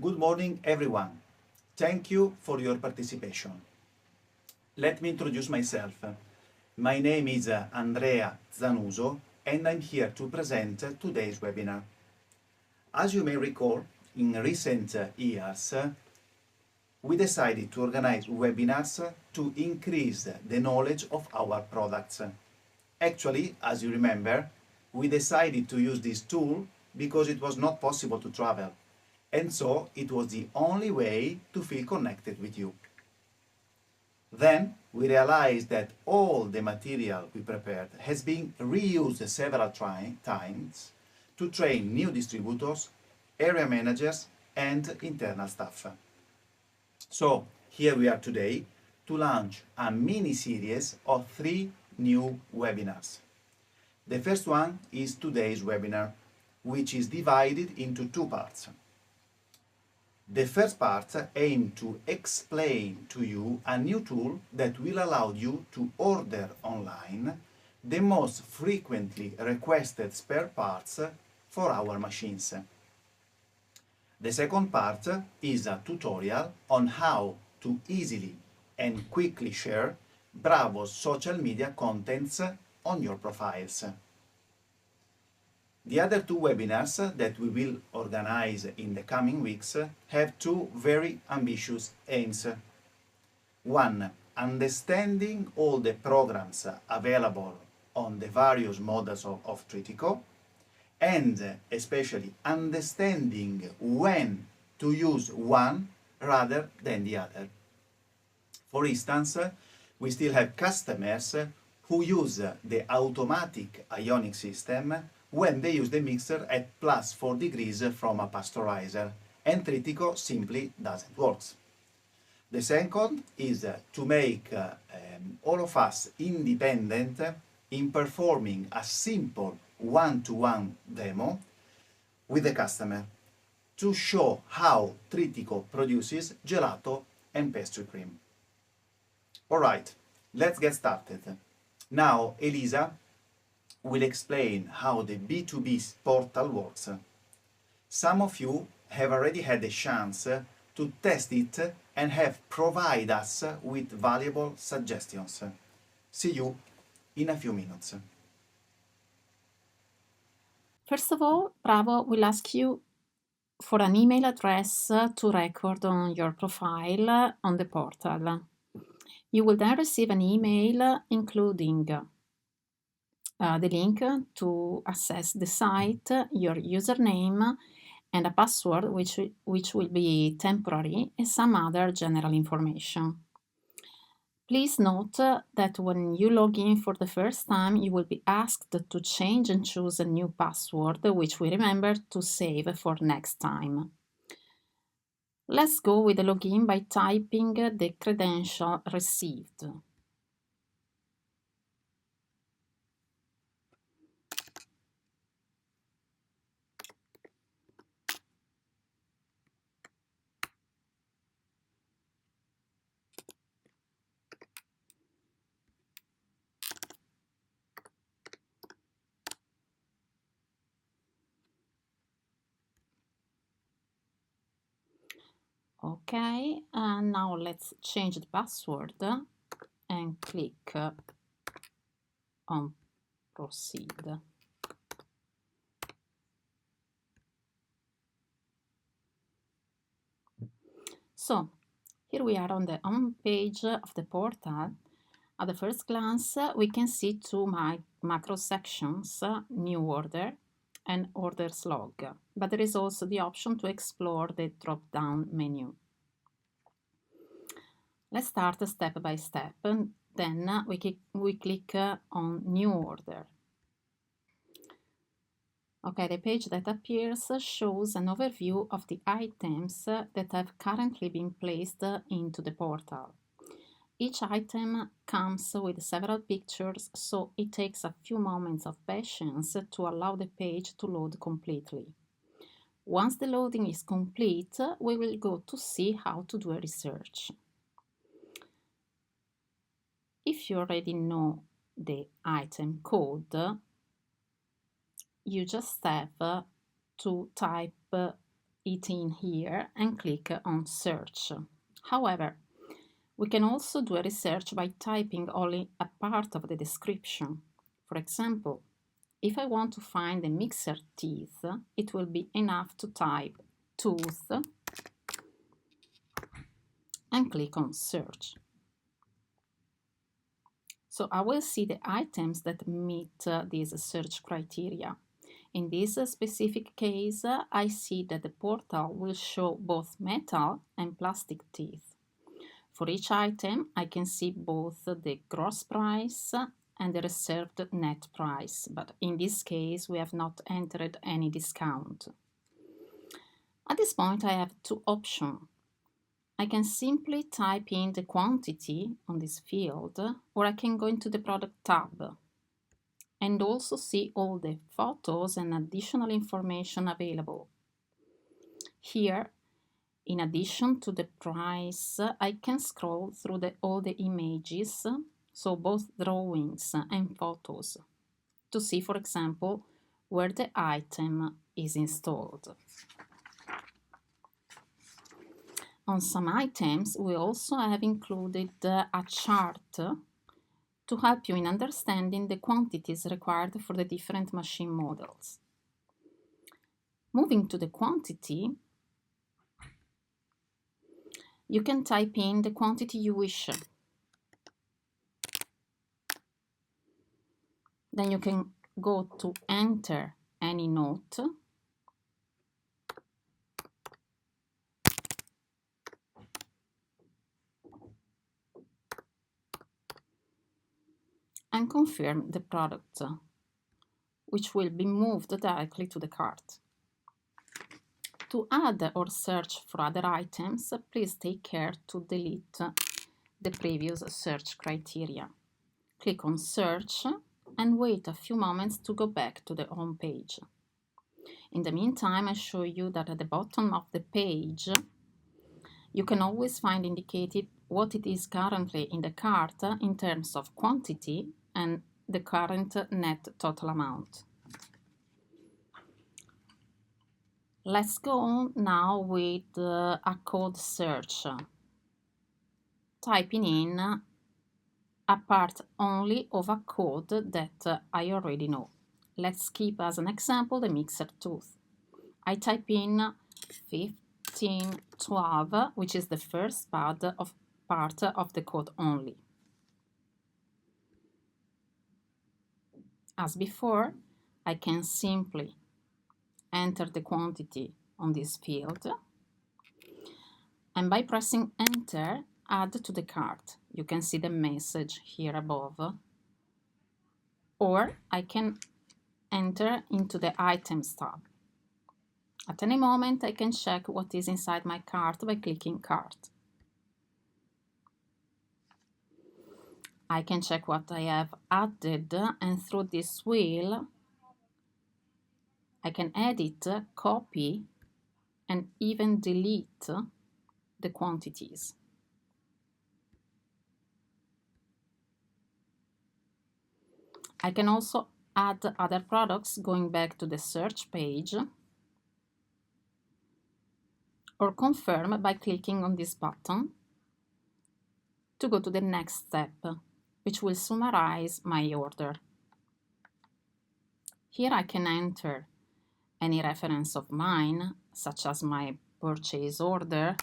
Good morning, everyone. Thank you for your participation. Let me introduce myself. My name is Andrea Zanuso, and I'm here to present today's webinar. As you may recall, in recent years, we decided to organize webinars to increase the knowledge of our products. Actually, as you remember, we decided to use this tool because it was not possible to travel, and so it was the only way to feel connected with you. Then we realized that all the material we prepared has been reused several times to train new distributors, area managers, and internal staff. So here we are today to launch a mini series of 3 new webinars. The first one is today's webinar, which is divided into 2 parts. The first part aims to explain to you a new tool that will allow you to order online the most frequently requested spare parts for our machines. The second part is a tutorial on how to easily and quickly share Bravo's social media contents on your profiles. The other 2 webinars that we will organize in the coming weeks have 2 very ambitious aims. One, understanding all the programs available on the various models of Tritico, and especially understanding when to use one rather than the other. For instance, we still have customers who use the automatic ionic system when they use the mixer at plus 4 degrees from a pasteurizer, and Tritico simply doesn't work. The second is to make all of us independent in performing a simple one-to-one demo with the customer to show how Tritico produces gelato and pastry cream. Alright, let's get started. Now Elisa will explain how the B2B portal works. Some of you have already had the chance to test it and have provided us with valuable suggestions. See you in a few minutes. First of all, Bravo will ask you for an email address to record on your profile on the portal. You will then receive an email including the link to access the site, your username, and a password which will be temporary, and some other general information. Please note that when you log in for the first time, you will be asked to change and choose a new password, which we remember to save for next time. Let's go with the login by typing the credential received. Okay, and now let's change the password and click on proceed. So here we are on the home page of the portal. At the first glance, we can see 2 macro sections, new order and orders log, but there is also the option to explore the drop-down menu. Let's start step by step, and then we click on new order. Okay, the page that appears shows an overview of the items that have currently been placed into the portal. Each item comes with several pictures, so it takes a few moments of patience to allow the page to load completely. Once the loading is complete, we will go to see how to do a research. If you already know the item code, you just have to type it in here and click on search. However, we can also do a research by typing only a part of the description. For example, if I want to find the mixer teeth, it will be enough to type tooth and click on search. So I will see the items that meet these search criteria. In this specific case, I see that the portal will show both metal and plastic teeth. For each item, I can see both the gross price and the reserved net price, but in this case, we have not entered any discount. At this point, I have two options. I can simply type in the quantity on this field, or I can go into the product tab and also see all the photos and additional information available. Here, in addition to the price, I can scroll through all the images, so both drawings and photos, to see, for example, where the item is installed. On some items, we also have included a chart to help you in understanding the quantities required for the different machine models. Moving to the quantity, you can type in the quantity you wish. Then you can go to enter any note. And confirm the product, which will be moved directly to the cart. To add or search for other items, please take care to delete the previous search criteria. Click on search and wait a few moments to go back to the home page. In the meantime, I show you that at the bottom of the page, you can always find indicated what it is currently in the cart in terms of quantity and the current net total amount. Let's go on now with a code search, typing in a part only of a code that I already know. Let's keep as an example the mixer tooth. I type in 1512, which is the first part of the code only. As before, I can simply enter the quantity on this field, and by pressing enter, add to the cart. You can see the message here above, or I can enter into the items tab. At any moment, I can check what is inside my cart by clicking cart. I can check what I have added, and through this wheel, I can edit, copy, and even delete the quantities. I can also add other products going back to the search page, or confirm by clicking on this button to go to the next step, which will summarize my order. Here I can enter any reference of mine, such as my purchase order,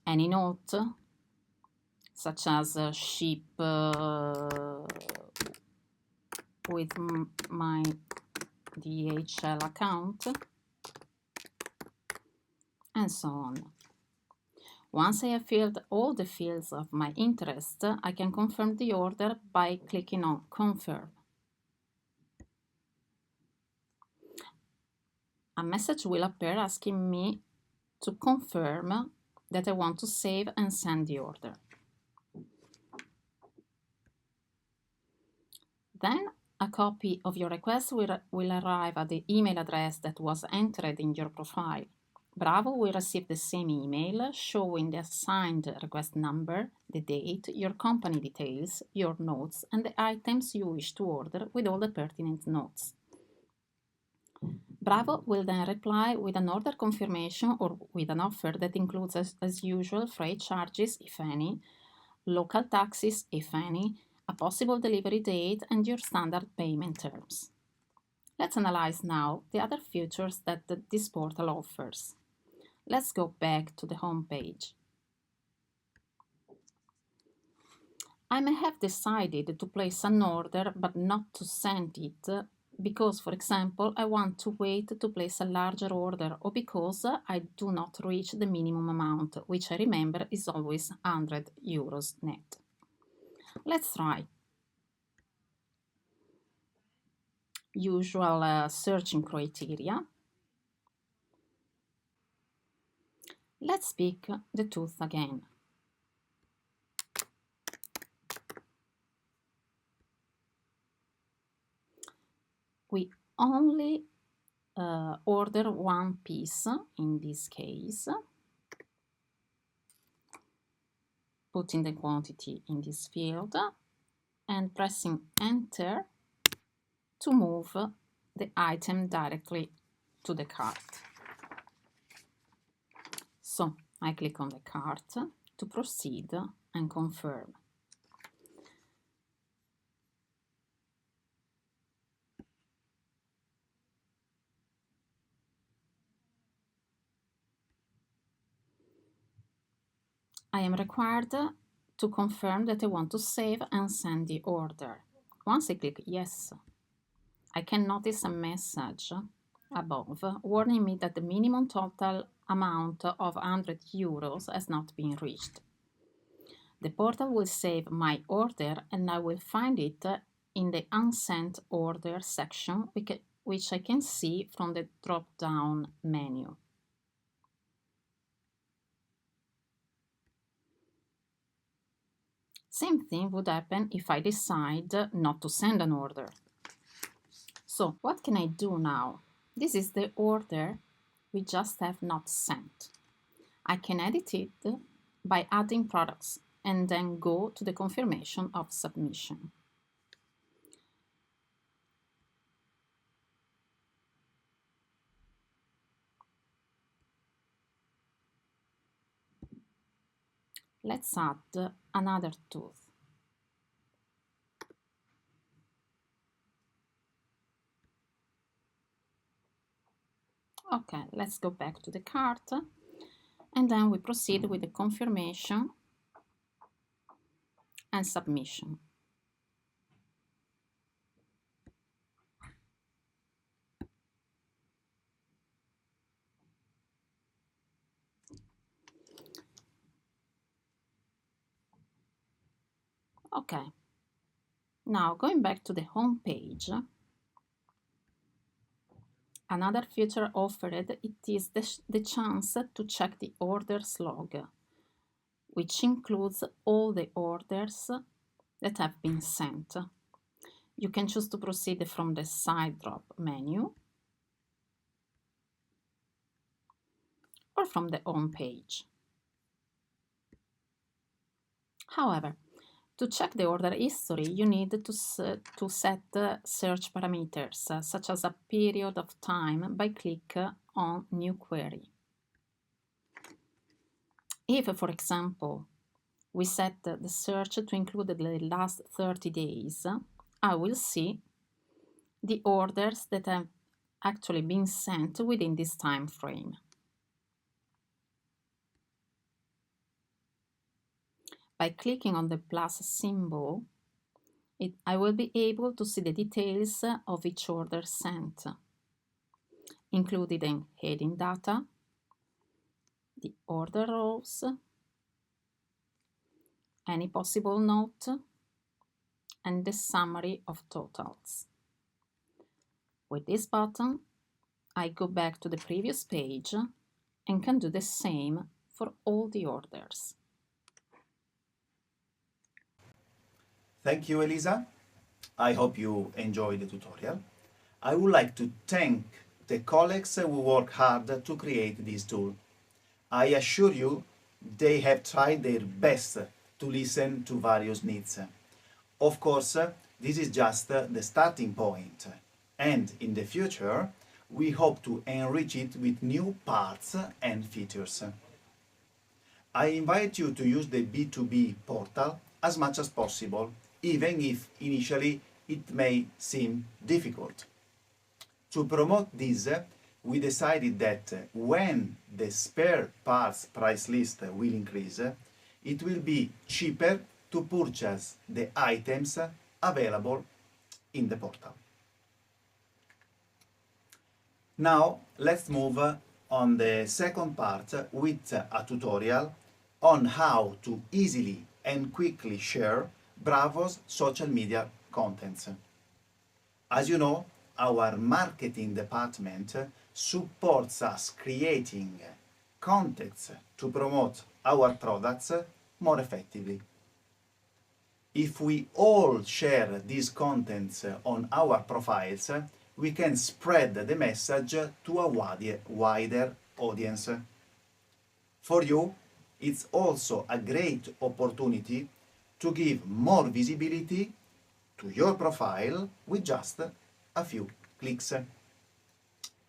any note, such as ship with my DHL account, and so on. Once I have filled all the fields of my interest, I can confirm the order by clicking on Confirm. A message will appear asking me to confirm that I want to save and send the order. Then a copy of your request will arrive at the email address that was entered in your profile. Bravo will receive the same email showing the assigned request number, the date, your company details, your notes, and the items you wish to order with all the pertinent notes. Bravo will then reply with an order confirmation or with an offer that includes, as usual, freight charges, if any, local taxes, if any, a possible delivery date, and your standard payment terms. Let's analyze now the other features that this portal offers. Let's go back to the home page. I may have decided to place an order but not to send it because, for example, I want to wait to place a larger order or because I do not reach the minimum amount, which I remember is always €100 net. Let's try. Usual searching criteria. Let's speak the truth again. We only order one piece in this case, putting the quantity in this field and pressing enter to move the item directly to the cart. So I click on the cart to proceed and confirm. I am required to confirm that I want to save and send the order. Once I click yes, I can notice a message above warning me that the minimum total amount of €100 has not been reached. The portal will save my order and I will find it in the unsent order section, which I can see from the drop-down menu. Same thing would happen if I decide not to send an order. So what can I do now? This is the order we just have not sent. I can edit it by adding products and then go to the confirmation of submission. Let's add another tooth. Okay, let's go back to the cart and then we proceed with the confirmation and submission. Okay, now going back to the home page, another feature offered it is the chance to check the orders log, which includes all the orders that have been sent. You can choose to proceed from the side drop menu or from the home page. However, to check the order history, you need to set search parameters, such as a period of time by click on New Query. If, for example, we set the search to include the last 30 days, I will see the orders that have actually been sent within this time frame. By clicking on the plus symbol, I will be able to see the details of each order sent, including heading data, the order rows, any possible note, and the summary of totals. With this button, I go back to the previous page and can do the same for all the orders. Thank you, Elisa. I hope you enjoyed the tutorial. I would like to thank the colleagues who work hard to create this tool. I assure you they have tried their best to listen to various needs. Of course, this is just the starting point, and in the future we hope to enrich it with new parts and features. I invite you to use the B2B portal as much as possible, even if initially it may seem difficult. To promote this, we decided that when the spare parts price list will increase, it will be cheaper to purchase the items available in the portal. Now let's move on the second part with a tutorial on how to easily and quickly share Bravo's social media contents. As you know, our marketing department supports us creating contents to promote our products more effectively. If we all share these contents on our profiles, we can spread the message to a wider audience. For you, it's also a great opportunity to give more visibility to your profile with just a few clicks.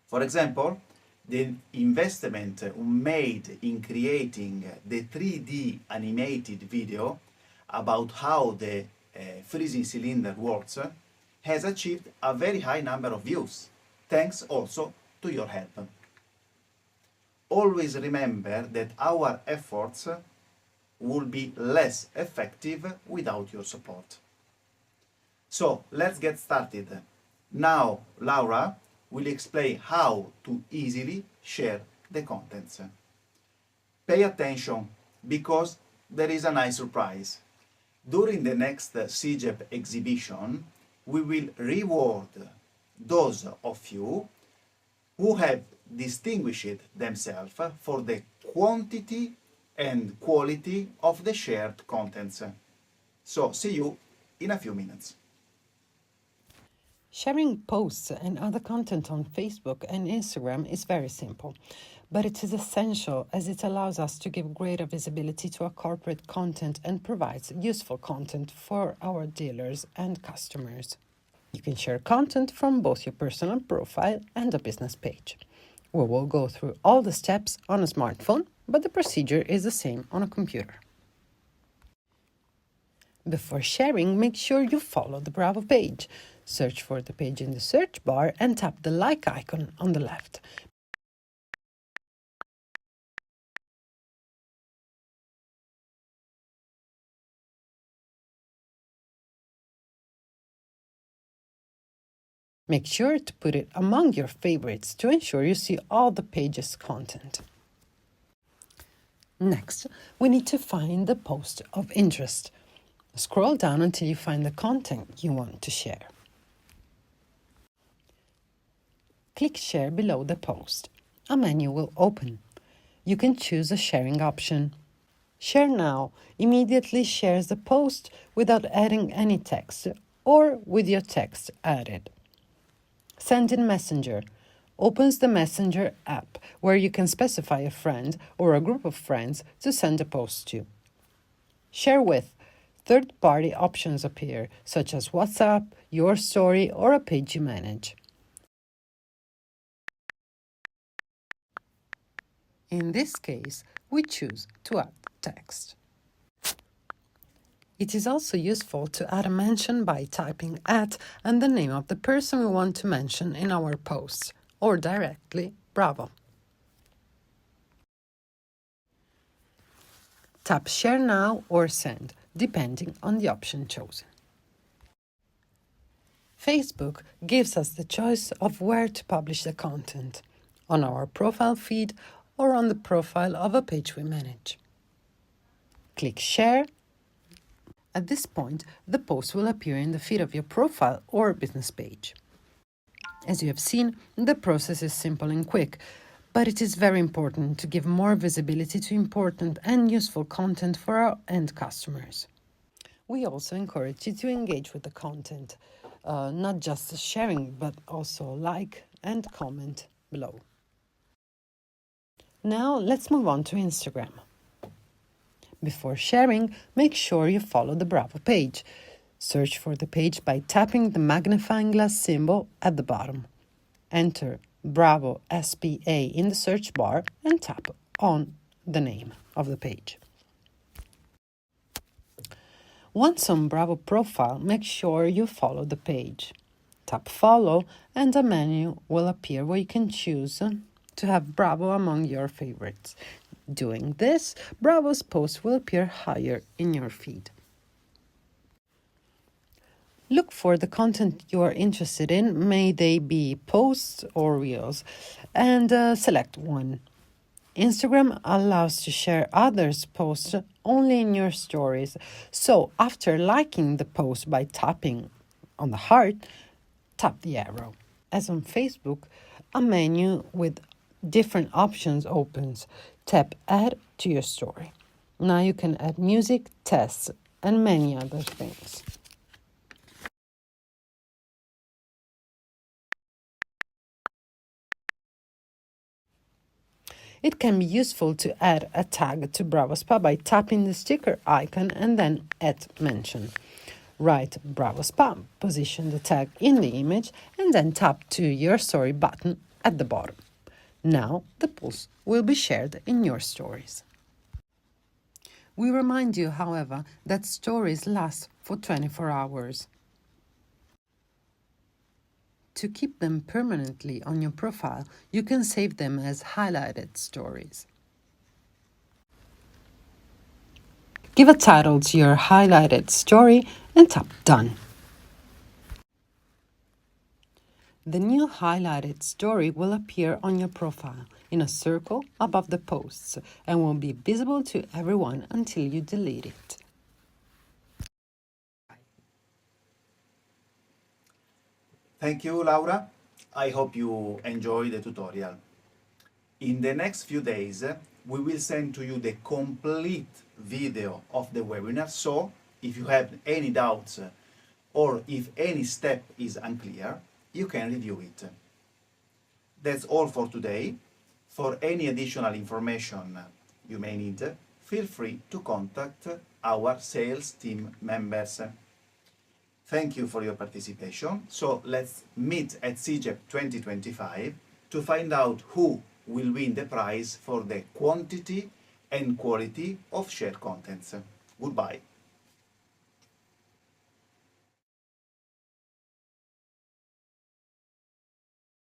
For example, the investment made in creating the 3D animated video about how the freezing cylinder works has achieved a very high number of views, thanks also to your help. Always remember that our efforts would be less effective without your support. So let's get started. Now Laura will explain how to easily share the contents. Pay attention because there is a nice surprise. During the next CGEP exhibition, we will reward those of you who have distinguished themselves for the quantity and quality of the shared contents. So see you in a few minutes. Sharing posts and other content on Facebook and Instagram is very simple, but it is essential as it allows us to give greater visibility to our corporate content and provides useful content for our dealers and customers. You can share content from both your personal profile and a business page. We will go through all the steps on a smartphone, but the procedure is the same on a computer. Before sharing, make sure you follow the Bravo page. Search for the page in the search bar and tap the like icon on the left. Make sure to put it among your favorites to ensure you see all the page's content. Next, we need to find the post of interest. Scroll down until you find the content you want to share. Click Share below the post. A menu will open. You can choose a sharing option. Share Now immediately shares the post without adding any text or with your text added. Send in Messenger opens the Messenger app where you can specify a friend or a group of friends to send a post to. Share With third-party options appear, such as WhatsApp, your story, or a page you manage. In this case, we choose to add text. It is also useful to add a mention by typing @ and the name of the person we want to mention in our posts, or directly Bravo. Tap Share Now or Send, depending on the option chosen. Facebook gives us the choice of where to publish the content, on our profile feed or on the profile of a page we manage. Click Share. At this point, the post will appear in the feed of your profile or business page. As you have seen, the process is simple and quick, but it is very important to give more visibility to important and useful content for our end customers. We also encourage you to engage with the content, not just sharing, but also like and comment below. Now let's move on to Instagram. Before sharing, make sure you follow the Bravo page. Search for the page by tapping the magnifying glass symbol at the bottom. Enter Bravo S.p.a. in the search bar and tap on the name of the page. Once on Bravo profile, make sure you follow the page. Tap follow and a menu will appear where you can choose to have Bravo among your favorites. Doing this, Bravo's posts will appear higher in your feed. Look for the content you are interested in, may they be posts or reels, and select one. Instagram allows to share others' posts only in your stories. So after liking the post by tapping on the heart, tap the arrow. As on Facebook, a menu with different options opens. Tap add to your story. Now you can add music, tests, and many other things. It can be useful to add a tag to Bravo S.p.a. by tapping the sticker icon and then at mention. Write Bravo S.p.a., position the tag in the image, and then tap to your story button at the bottom. Now the post will be shared in your stories. We remind you, however, that stories last for 24 hours. To keep them permanently on your profile, you can save them as highlighted stories. Give a title to your highlighted story and tap Done. The new highlighted story will appear on your profile in a circle above the posts and will be visible to everyone until you delete it. Thank you, Laura. I hope you enjoyed the tutorial. In the next few days, we will send to you the complete video of the webinar, so if you have any doubts or if any step is unclear, you can review it. That's all for today. For any additional information you may need, feel free to contact our sales team members. Thank you for your participation. So let's meet at CGEP 2025 to find out who will win the prize for the quantity and quality of shared contents. Goodbye.